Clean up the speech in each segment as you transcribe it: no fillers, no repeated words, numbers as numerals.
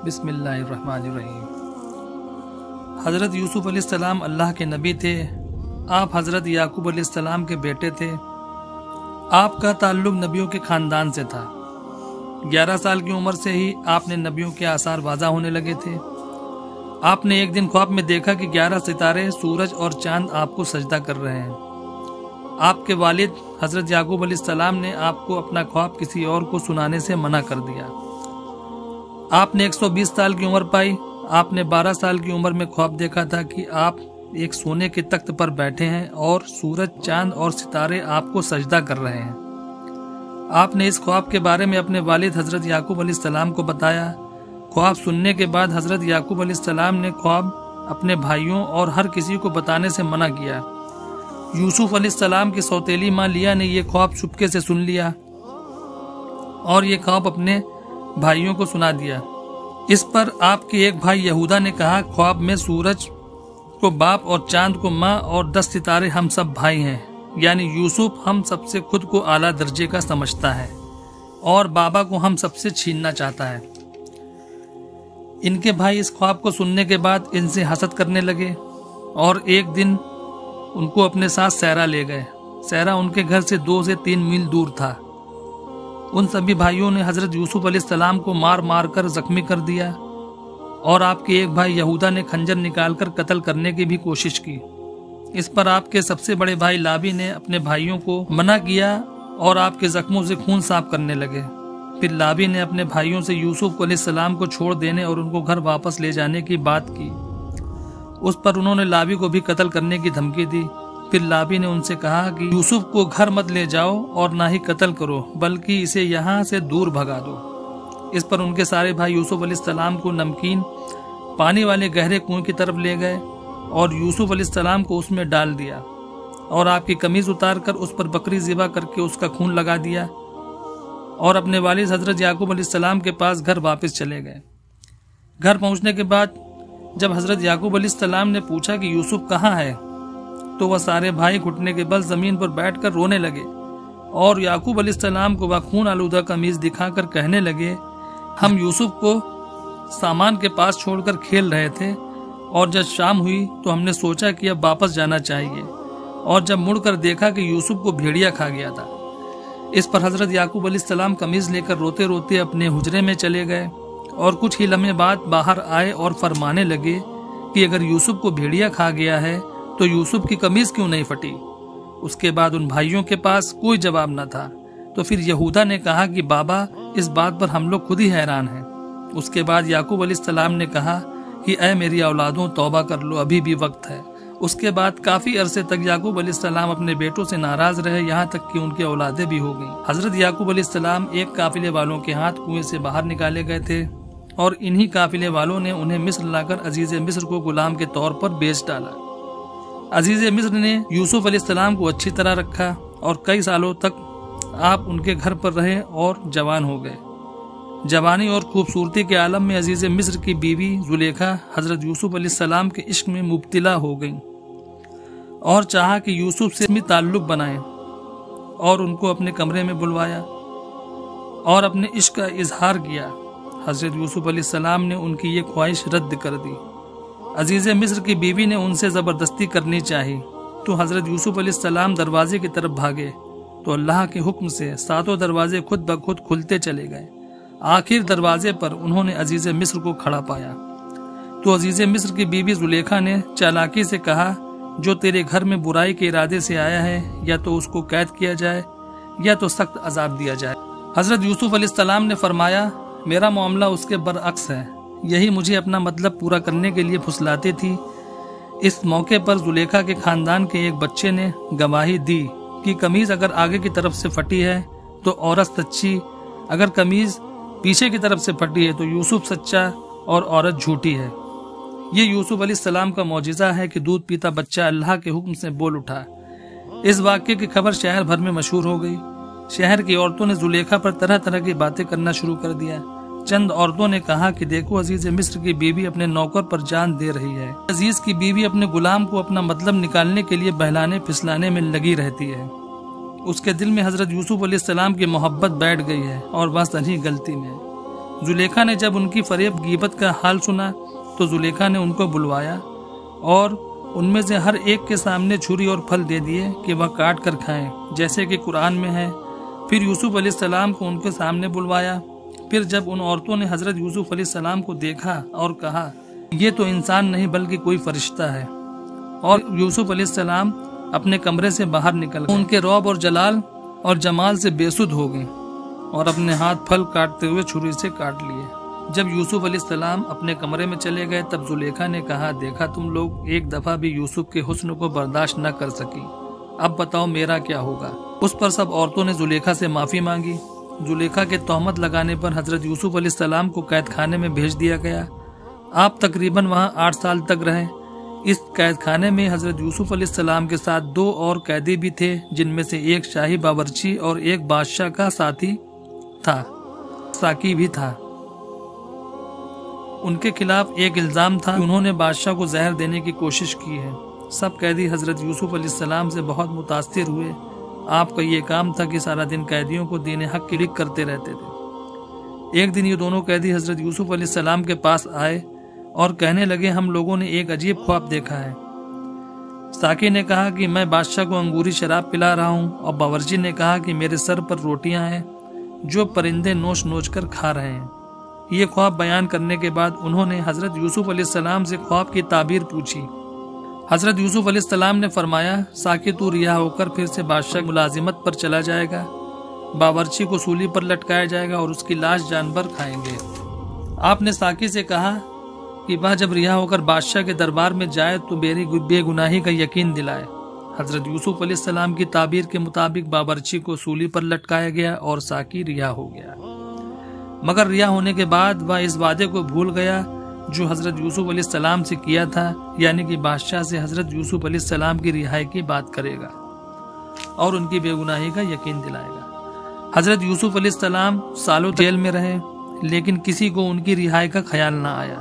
بسم اللہ الرحمن الرحیم۔ حضرت یوسف علیہ السلام اللہ کے نبی تھے۔ آپ حضرت یعقوب علیہ السلام کے بیٹے تھے۔ آپ کا تعلق نبیوں کے خاندان سے تھا۔ 11 سال کی عمر سے ہی آپ نے نبیوں کے آثار واضح ہونے لگے تھے۔ آپ نے ایک دن خواب میں دیکھا کہ 11 ستارے، سورج اور چاند آپ کو سجدہ کر رہے ہیں۔ آپ کے والد حضرت یعقوب علیہ السلام نے آپ کو اپنا خواب کسی اور کو سنانے سے منع کر دیا۔ آپ نے 120 سال کی عمر پائی۔ آپ نے 12 سال کی عمر میں خواب دیکھا تھا کہ آپ ایک سونے کے تخت پر بیٹھے ہیں اور سورج، چاند اور ستارے آپ کو سجدہ کر رہے ہیں۔ آپ نے اس خواب کے بارے میں اپنے والد حضرت یعقوب علیہ السلام کو بتایا۔ خواب سننے کے بعد حضرت یعقوب علیہ السلام نے خواب اپنے بھائیوں اور ہر کسی کو بتانے سے منع کیا۔ یوسف علیہ السلام کی سوتیلی ماں لیا نے یہ خواب چپکے سے سن لیا اور یہ خواب اپنے بھائیوں کو سنا دیا۔ اس پر آپ کے ایک بھائی یہودا نے کہا، خواب میں سورج کو باپ اور چاند کو ماں اور 10 ستارے ہم سب بھائی ہیں، یعنی یوسف ہم سب سے خود کو اعلیٰ درجے کا سمجھتا ہے اور بابا کو ہم سب سے چھیننا چاہتا ہے۔ ان کے بھائی اس خواب کو سننے کے بعد ان سے حسد کرنے لگے اور ایک دن ان کو اپنے ساتھ سیرا لے گئے۔ سیرا ان کے گھر سے 2 سے 3 میل دور تھا۔ ان سبھی بھائیوں نے حضرت یوسف علیہ السلام کو مار مار کر زخمی کر دیا اور آپ کے ایک بھائی یہودا نے خنجر نکال کر قتل کرنے کی بھی کوشش کی۔ اس پر آپ کے سب سے بڑے بھائی لابی نے اپنے بھائیوں کو منع کیا اور آپ کے زخموں سے خون صاف کرنے لگے۔ پھر لابی نے اپنے بھائیوں سے یوسف علیہ السلام کو چھوڑ دینے اور ان کو گھر واپس لے جانے کی بات کی۔ اس پر انہوں نے لابی کو بھی قتل کرنے کی دھمکی دی۔ پھر لابی نے ان سے کہا کہ یوسف کو گھر مت لے جاؤ اور نہ ہی قتل کرو، بلکہ اسے یہاں سے دور بھگا دو۔ اس پر ان کے سارے بھائی یوسف علیہ السلام کو نمکین پانی والے گہرے کنویں کی طرف لے گئے اور یوسف علیہ السلام کو اس میں ڈال دیا اور آپ کی قمیض اتار کر اس پر بکری ذبح کر کے اس کا خون لگا دیا اور اپنے والد حضرت یعقوب علیہ السلام کے پاس گھر واپس چلے گئے۔ گھر پہنچنے کے بعد جب حضرت یعقوب علیہ السلام نے پوچھا کہ یوسف کہاں ہے تو وہ سارے بھائی گھٹنے کے بل زمین پر بیٹھ کر رونے لگے اور یعقوب علیہ السلام کو وہ خون آلودہ قمیض دکھا کر کہنے لگے، ہم یوسف کو سامان کے پاس چھوڑ کر کھیل رہے تھے اور جب شام ہوئی تو ہم نے سوچا کہ اب واپس جانا چاہیے اور جب مڑ کر دیکھا کہ یوسف کو بھیڑیا کھا گیا تھا۔ اس پر حضرت یعقوب علیہ السلام قمیض لے کر روتے روتے اپنے حجرے میں چلے گئے اور کچھ ہی لمحے بعد باہر آئے اور فرمانے لگے کہ اگر یوسف کو بھیڑیا کھا گیا ہے تو یوسف کی قمیض کیوں نہیں پھٹی؟ اس کے بعد ان بھائیوں کے پاس کوئی جواب نہ تھا۔ تو پھر یہودا نے کہا کہ بابا، اس بات پر ہم لوگ خود ہی حیران ہیں۔ اس کے بعد یعقوب علیہ السلام نے کہا کہ اے میری اولادوں، توبہ کر لو، ابھی بھی وقت ہے۔ اس کے بعد کافی عرصے تک یعقوب علیہ السلام اپنے بیٹوں سے ناراض رہے، یہاں تک کہ ان کی اولادیں بھی ہو گئیں۔ حضرت یعقوب علیہ السلام ایک قافلے والوں کے ہاتھ کنویں سے باہر نکالے گئے تھے اور انہی قافلے والوں نے انہیں مصر لا کر عزیز مصر کو غلام کے طور پر بیچ ڈالا۔ عزیز مصر نے یوسف علیہ السلام کو اچھی طرح رکھا اور کئی سالوں تک آپ ان کے گھر پر رہے اور جوان ہو گئے۔ جوانی اور خوبصورتی کے عالم میں عزیز مصر کی بیوی زلیخا حضرت یوسف علیہ السلام کے عشق میں مبتلا ہو گئیں اور چاہا کہ یوسف سے تعلق بنائیں اور ان کو اپنے کمرے میں بلوایا اور اپنے عشق کا اظہار کیا۔ حضرت یوسف علیہ السلام نے ان کی یہ خواہش رد کر دی۔ عزیز مصر کی بیوی نے ان سے زبردستی کرنی چاہی تو حضرت یوسف علیہ السلام دروازے کی طرف بھاگے تو اللہ کے حکم سے 7 دروازے خود بخود کھلتے چلے گئے۔ آخر دروازے پر انہوں نے عزیز مصر کو کھڑا پایا تو عزیز مصر کی بیوی زلیخا نے چالاکی سے کہا، جو تیرے گھر میں برائی کے ارادے سے آیا ہے یا تو اس کو قید کیا جائے یا تو سخت عذاب دیا جائے۔ حضرت یوسف علیہ السلام نے فرمایا، میرا معاملہ اس کے برعکس ہے، یہی مجھے اپنا مطلب پورا کرنے کے لیے پھسلاتی تھی۔ اس موقع پر زلیخا کے خاندان کے ایک بچے نے گواہی دی کہ قمیض اگر آگے کی طرف سے پھٹی ہے تو عورت سچی، اگر قمیض پیچھے کی طرف سے پھٹی ہے تو یوسف سچا اور عورت جھوٹی ہے۔ یہ یوسف علیہ السلام کا معجزہ ہے کہ دودھ پیتا بچہ اللہ کے حکم سے بول اٹھا۔ اس واقعے کی خبر شہر بھر میں مشہور ہو گئی۔ شہر کی عورتوں نے زلیخا پر طرح طرح کی باتیں کرنا شروع کر دیا۔ چند عورتوں نے کہا کہ دیکھو، عزیز مصر کی بیوی اپنے نوکر پر جان دے رہی ہے، عزیز کی بیوی اپنے غلام کو اپنا مطلب نکالنے کے لیے بہلانے پھسلانے میں لگی رہتی ہے۔ اس کے دل میں حضرت یوسف علیہ السلام کی محبت بیٹھ گئی ہے اور بس انہی غلطی میں زلیخا نے جب ان کی فریب غیبت کا حال سنا تو زلیخا نے ان کو بلوایا اور ان میں سے ہر ایک کے سامنے چھری اور پھل دے دیے کہ وہ کاٹ کر کھائیں، جیسے کہ قرآن میں ہے۔ پھر یوسف علیہ السلام کو ان کے سامنے بلوایا۔ پھر جب ان عورتوں نے حضرت یوسف علیہ السلام کو دیکھا اور کہا یہ تو انسان نہیں بلکہ کوئی فرشتہ ہے، اور یوسف علیہ السلام اپنے کمرے سے باہر نکل گئے، ان کے رعب اور جلال اور جمال سے بے سدھ ہو گئے اور اپنے ہاتھ پھل کاٹتے ہوئے چھری سے کاٹ لیے۔ جب یوسف علیہ السلام اپنے کمرے میں چلے گئے تب زلیخا نے کہا دیکھا تم لوگ ایک دفعہ بھی یوسف کے حسن کو برداشت نہ کر سکی، اب بتاؤ میرا کیا ہوگا۔ اس پر سب عورتوں نے زلیخا سے معافی مانگی۔ زلیخا کے تہمت لگانے پر حضرت یوسف علیہ السلام کو قید خانے میں بھیج دیا گیا۔ آپ تقریباً وہاں 8 سال تک رہے۔ اس قید خانے میں حضرت یوسف علیہ السلام کے ساتھ 2 اور قیدی بھی تھے، جن میں سے ایک شاہی باورچی اور ایک بادشاہ کا ساتھی تھا، ساقی بھی تھا۔ ان کے خلاف ایک الزام تھا کہ انہوں نے بادشاہ کو زہر دینے کی کوشش کی ہے۔ سب قیدی حضرت یوسف علیہ السلام سے بہت متاثر ہوئے۔ آپ کا یہ کام تھا کہ سارا دن قیدیوں کو دین حق کی لکھ کرتے رہتے تھے۔ ایک دن یہ دونوں قیدی حضرت یوسف علیہ السلام کے پاس آئے اور کہنے لگے ہم لوگوں نے ایک عجیب خواب دیکھا ہے۔ ساقی نے کہا کہ میں بادشاہ کو انگوری شراب پلا رہا ہوں، اور باورچی نے کہا کہ میرے سر پر روٹیاں ہیں جو پرندے نوچ نوچ کر کھا رہے ہیں۔ یہ خواب بیان کرنے کے بعد انہوں نے حضرت یوسف علیہ السلام سے خواب کی تعبیر پوچھی۔ حضرت یوسف علیہ السلام نے فرمایا ساقی تو رہا ہو کر پھر سے بادشاہ ملازمت پر چلا جائے گا، باورچی کو سولی پر لٹکایا جائے گا اور اس کی لاش جانور کھائیں گے۔ آپ نے ساقی سے کہا کہ وہ جب رہا ہو کر بادشاہ کے دربار میں جائے تو میری بے گناہی کا یقین دلائے۔ حضرت یوسف علیہ السلام کی تعبیر کے مطابق باورچی کو سولی پر لٹکایا گیا اور ساقی رہا ہو گیا، مگر رہا ہونے کے بعد وہ اس وعدے کو بھول گیا جو حضرت یوسف علیہ السلام سے کیا تھا، یعنی کہ بادشاہ سے حضرت یوسف علیہ السلام کی رہائی کی بات کرے گا اور ان کی بے گناہی کا یقین دلائے گا۔ حضرت یوسف علیہ السلام سالوں جیل میں رہے، لیکن کسی کو ان کی رہائی کا خیال نہ آیا۔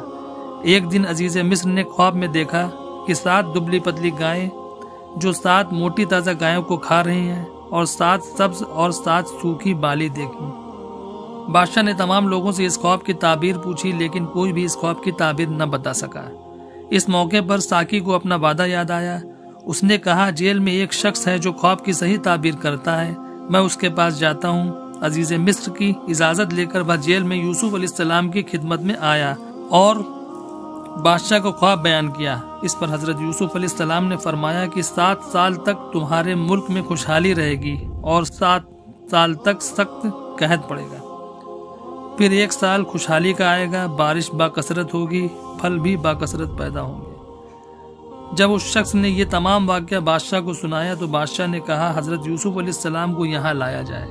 ایک دن عزیز مصر نے خواب میں دیکھا کہ 7 دبلی پتلی گائیں جو 7 موٹی تازہ گایوں کو کھا رہی ہیں، اور 7 سبز اور 7 سوکھی بالی دیکھی۔ بادشاہ نے تمام لوگوں سے اس خواب کی تعبیر پوچھی، لیکن کوئی بھی اس خواب کی تعبیر نہ بتا سکا۔ اس موقع پر ساقی کو اپنا وعدہ یاد آیا۔ اس نے کہا جیل میں ایک شخص ہے جو خواب کی صحیح تعبیر کرتا ہے، میں اس کے پاس جاتا ہوں۔ عزیز مصر کی اجازت لے کر وہ جیل میں یوسف علیہ السلام کی خدمت میں آیا اور بادشاہ کو خواب بیان کیا۔ اس پر حضرت یوسف علیہ السلام نے فرمایا کہ 7 سال تک تمہارے ملک میں خوشحالی رہے گی اور 7 سال تک سخت قحط پڑے گا، پھر 1 سال خوشحالی کا آئے گا، بارش باکثرت ہوگی، پھل بھی باکثرت پیدا ہوں گے۔ جب اس شخص نے یہ تمام واقعہ بادشاہ کو سنایا تو بادشاہ نے کہا حضرت یوسف علیہ السلام کو یہاں لایا جائے۔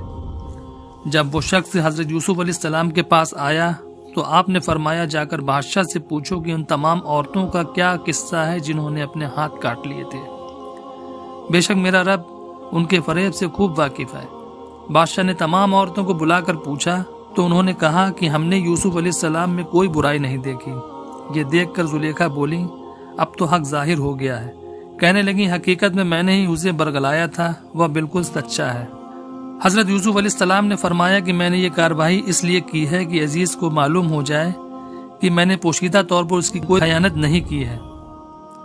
جب وہ شخص حضرت یوسف علیہ السلام کے پاس آیا تو آپ نے فرمایا جا کر بادشاہ سے پوچھو کہ ان تمام عورتوں کا کیا قصہ ہے جنہوں نے اپنے ہاتھ کاٹ لیے تھے، بے شک میرا رب ان کے فریب سے خوب واقف ہے۔ بادشاہ نے تمام عورتوں کو بلا کر پوچھا تو انہوں نے کہا کہ ہم نے یوسف علیہ السلام میں کوئی برائی نہیں دیکھی۔ یہ دیکھ کر زلیخا بولی اب تو حق ظاہر ہو گیا ہے۔ کہنے لگی حقیقت میں نے ہی اسے برگلایا تھا، وہ بالکل سچا ہے۔ حضرت یوسف علیہ السلام نے فرمایا کہ میں نے یہ کارروائی اس لیے کی ہے کہ عزیز کو معلوم ہو جائے کہ میں نے پوشیدہ طور پر اس کی کوئی خیانت نہیں کی ہے،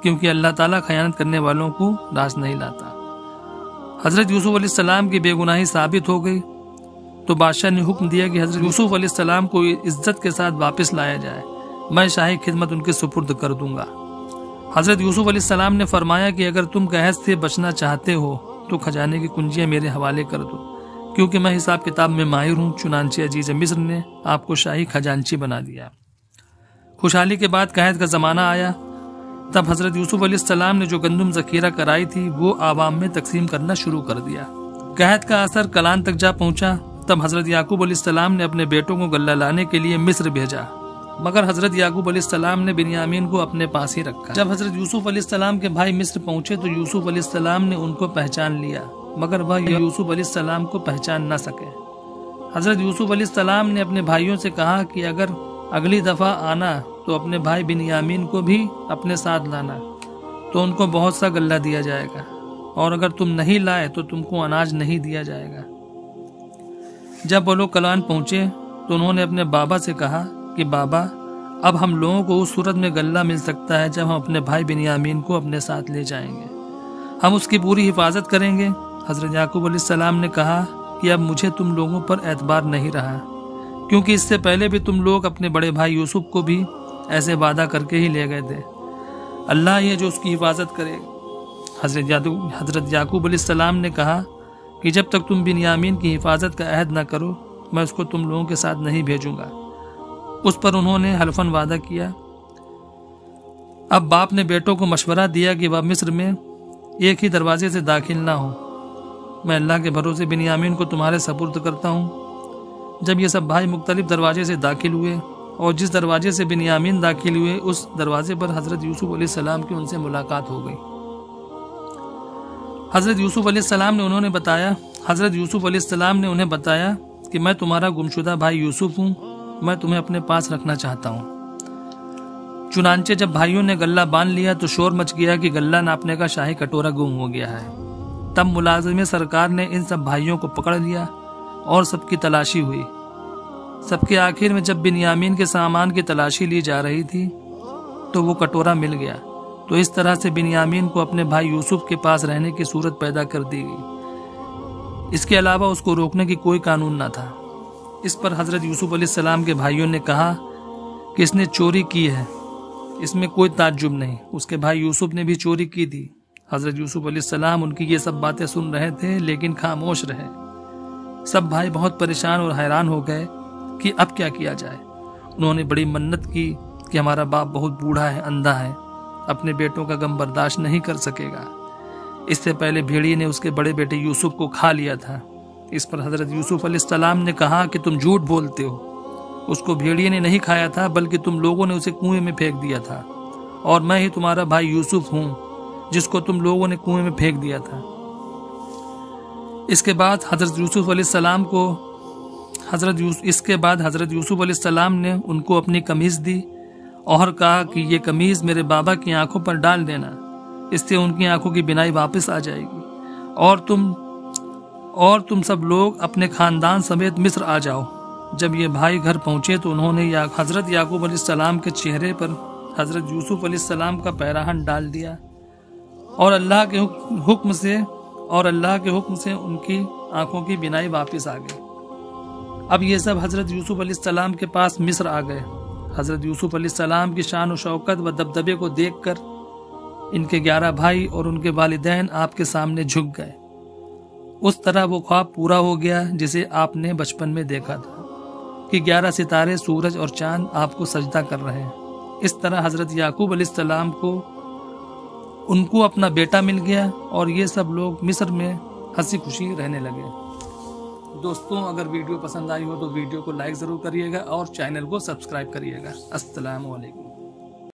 کیونکہ اللہ تعالیٰ خیانت کرنے والوں کو راست نہیں لاتا۔ حضرت یوسف علیہ السلام کی بے گناہی ثابت ہو گئی تو بادشاہ نے حکم دیا کہ حضرت یوسف علیہ السلام کو عزت کے ساتھ واپس لایا جائے، میں شاہی خدمت ان کے سپرد کر دوں گا۔ حضرت یوسف علیہ السلام نے فرمایا کہ اگر تم قحط سے بچنا چاہتے ہو تو خزانے کی کنجیاں میرے حوالے کر دو، کیونکہ میں حساب کتاب میں ماہر ہوں۔ چنانچہ عزیز مصر نے آپ کو شاہی خزانچی بنا دیا۔ خوشحالی کے بعد قحط کا زمانہ آیا، تب حضرت یوسف علیہ السلام نے جو گندم ذخیرہ کرائی تھی وہ عوام میں تقسیم کرنا شروع کر دیا۔ قحط کا اثر کلان تک جا پہنچا، تب حضرت یعقوب علیہ السلام نے اپنے بیٹوں کو غلہ لانے کے لیے مصر بھیجا، مگر حضرت یعقوب علیہ السلام نے بنیامین کو اپنے پاس ہی رکھا۔ جب حضرت یوسف علیہ السلام کے بھائی مصر پہنچے تو یوسف علیہ السلام نے ان کو پہچان لیا، مگر وہ یوسف علیہ السلام کو پہچان نہ سکے۔ حضرت یوسف علیہ السلام نے اپنے بھائیوں سے کہا کہ اگر اگلی دفعہ آنا تو اپنے بھائی بنیامین کو بھی اپنے ساتھ لانا، تو ان کو بہت سا غلہ دیا جائے گا، اور اگر تم نہیں لائے تو تم کو اناج نہیں دیا جائے گا۔ جب وہ لوگ کلان پہنچے تو انہوں نے اپنے بابا سے کہا کہ بابا اب ہم لوگوں کو اس صورت میں غلہ مل سکتا ہے جب ہم اپنے بھائی بنیامین کو اپنے ساتھ لے جائیں گے، ہم اس کی پوری حفاظت کریں گے۔ حضرت یعقوب علیہ السلام نے کہا کہ اب مجھے تم لوگوں پر اعتبار نہیں رہا، کیونکہ اس سے پہلے بھی تم لوگ اپنے بڑے بھائی یوسف کو بھی ایسے وعدہ کر کے ہی لے گئے تھے، اللہ ہی ہے جو اس کی حفاظت کرے۔ حضرت یعقوب علیہ السلام نے کہا کہ جب تک تم بنیامین کی حفاظت کا عہد نہ کرو میں اس کو تم لوگوں کے ساتھ نہیں بھیجوں گا۔ اس پر انہوں نے حلفاً وعدہ کیا۔ اب باپ نے بیٹوں کو مشورہ دیا کہ وہ مصر میں ایک ہی دروازے سے داخل نہ ہو، میں اللہ کے بھروسے بنیامین کو تمہارے سپرد کرتا ہوں۔ جب یہ سب بھائی مختلف دروازے سے داخل ہوئے اور جس دروازے سے بنیامین داخل ہوئے اس دروازے پر حضرت یوسف علیہ السلام کی ان سے ملاقات ہو گئی۔ حضرت یوسف علیہ السلام نے انہیں بتایا کہ میں تمہارا گمشدہ بھائی یوسف ہوں، میں تمہیں اپنے پاس رکھنا چاہتا ہوں۔ چنانچہ جب بھائیوں نے غلہ باندھ لیا تو شور مچ گیا کہ غلہ ناپنے کا شاہی کٹورا گم ہو گیا ہے۔ تب ملازم سرکار نے ان سب بھائیوں کو پکڑ لیا اور سب کی تلاشی ہوئی۔ سب کے آخر میں جب بنیامین کے سامان کی تلاشی لی جا رہی تھی تو وہ کٹورا مل گیا، تو اس طرح سے بنیامین کو اپنے بھائی یوسف کے پاس رہنے کی صورت پیدا کر دی گئی، اس کے علاوہ اس کو روکنے کی کوئی قانون نہ تھا۔ اس پر حضرت یوسف علیہ السلام کے بھائیوں نے کہا کہ اس نے چوری کی ہے، اس میں کوئی تعجب نہیں، اس کے بھائی یوسف نے بھی چوری کی تھی۔ حضرت یوسف علیہ السلام ان کی یہ سب باتیں سن رہے تھے لیکن خاموش رہے۔ سب بھائی بہت پریشان اور حیران ہو گئے کہ اب کیا کیا جائے۔ انہوں نے بڑی منت کی کہ ہمارا باپ بہت بوڑھا ہے، اندھا ہے، اپنے بیٹوں کا غم برداشت نہیں کر سکے گا، اس سے پہلے بھیڑیے نے اس کے بڑے بیٹے یوسف کو کھا لیا تھا۔ اس پر حضرت یوسف علیہ السلام نے کہا کہ تم جھوٹ بولتے ہو، اس کو بھیڑیے نے نہیں کھایا تھا بلکہ تم لوگوں نے اسے کنویں میں پھینک دیا تھا، اور میں ہی تمہارا بھائی یوسف ہوں جس کو تم لوگوں نے کنویں میں پھینک دیا تھا۔ اس کے بعد حضرت یوسف علیہ السلام نے ان کو اپنی قمیض دی اور کہا کہ یہ قمیض میرے بابا کی آنکھوں پر ڈال دینا، اس سے ان کی آنکھوں کی بینائی واپس آ جائے گی، اور تم سب لوگ اپنے خاندان سمیت مصر آ جاؤ۔ جب یہ بھائی گھر پہنچے تو انہوں نے حضرت یعقوب علیہ السلام کے چہرے پر حضرت یوسف علیہ السلام کا پیراہن ڈال دیا، اور اللہ کے حکم سے ان کی آنکھوں کی بینائی واپس آ گئی۔ اب یہ سب حضرت یوسف علیہ السلام کے پاس مصر آ گئے۔ حضرت یوسف علیہ السلام کی شان و شوکت و دبدبے کو دیکھ کر ان کے 11 بھائی اور ان کے والدین آپ کے سامنے جھک گئے۔ اس طرح وہ خواب پورا ہو گیا جسے آپ نے بچپن میں دیکھا تھا کہ 11 ستارے، سورج اور چاند آپ کو سجدہ کر رہے ہیں۔ اس طرح حضرت یعقوب علیہ السلام ان کو اپنا بیٹا مل گیا اور یہ سب لوگ مصر میں ہنسی خوشی رہنے لگے۔ دوستوں، اگر ویڈیو پسند آئی ہو تو ویڈیو کو لائک ضرور کریے گا اور چینل کو سبسکرائب کریے گا۔ السلام علیکم۔